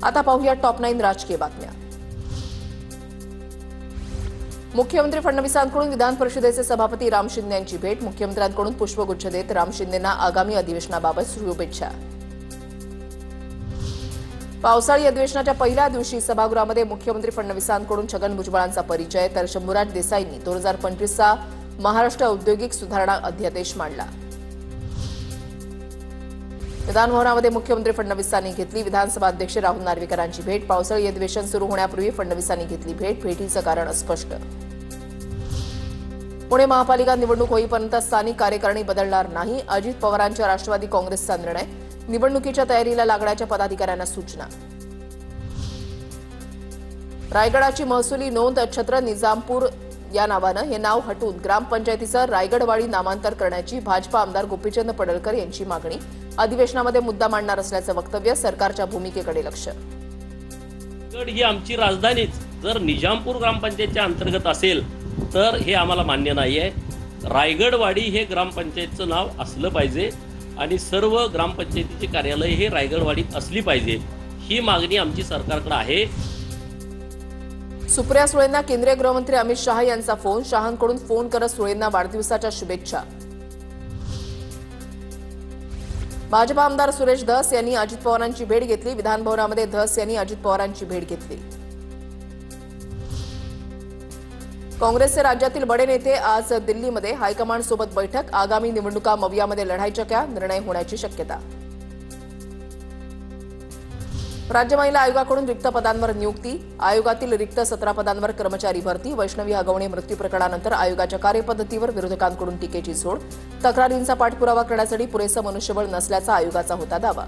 आता पाहूया टॉप 9 राजकीय बातम्या। मुख्यमंत्री फडणवीसांकडून विधान परिषदेचे सभापती राम शिंदे यांची भेट। मुख्यमंत्र्यांकडून पुष्पगुच्छ देत राम शिंदेंना आगामी अधिवेशनाबाबत शुभेच्छा। पावसाळी अधिवेशनाच्या पहिल्या दिवशी सभागृहामध्ये मुख्यमंत्री फडणवीसांकडून छगन भुजबळांचा परिचय, तर शंभूराज देसाईंनी 2025चा महाराष्ट्र औद्योगिक सुधारणा अध्यादेश मांडला। विधानभवनामध्ये मुख्यमंत्री फडणवीसांनी घेतली विधानसभा अध्यक्ष राहुल नार्वेकरांची भेट। पावसाळी अधिवेशन सुरू होण्यापूर्वी फडणवीसांनी घेतली भेट, भेटीचं कारण अस्पष्ट। पुणे महापालिका निवडणूक होईपर्यंत स्थानिक कार्यकारिणी बदलणार नाही, अजित पवारांच्या राष्ट्रवादी काँग्रेसचा निर्णय। निवडणुकीच्या तयारीला लागण्याच्या पदाधिकाऱ्यांना सूचना। रायगडाची महसुली नोंद छत्र निजामपूर या नावानं हे नाव हटवून ग्रामपंचायतीचं रायगडवाडी नामांतर करण्याची भाजपा आमदार गोपीचंद पडळकर यांची मागणी। अधिवेशनामध्ये मुद्दा मांडणार असल्याचं वक्तव्य, सरकारच्या भूमिकेकडे लक्ष। रायगड ही आमची राजधानीच जर निजामपूर ग्रामपंचायतच्या अंतर्गत असेल तर हे आम्हाला मान्य नाहीये। रायगडवाडी हे ग्रामपंचायतचं नाव असलं पाहिजे आणि सर्व ग्रामपंचायतीचे कार्यालय हे रायगडवाडीत असली पाहिजे, ही मागणी आमची सरकारकडे आहे। सुप्रिया सुळेंना केंद्रीय गृहमंत्री अमित शहा यांचा फोन, शहांकडून फोन करत सुळेंना वाढदिवसाच्या शुभेच्छा। भाजपा आमदार सुरेश धस यांनी अजित पवारांची भेट घेतली। विधानभवनामध्ये धस यांनी अजित पवारांची भेट घेतली। काँग्रेसचे राज्यातील बडे नेते आज दिल्लीमध्ये हायकमांड सोबत बैठक। आगामी निवडणुका मवियामध्ये लढायच्या का, निर्णय होण्याची शक्यता। राज्य महिला आयोगाकडून रिक्त पदांवर नियुक्ती, आयोगातील रिक्त 17 पदांवर कर्मचारी भरती। वैष्णवी हगवणे मृत्यू प्रकरणानंतर आयोगाच्या कार्यपद्धतीवर विरोधकांकडून टीकेची झोड। तक्रारींचा पाठपुरावा करण्यासाठी पुरेसं मनुष्यबळ नसल्याचा आयोगाचा होता दावा।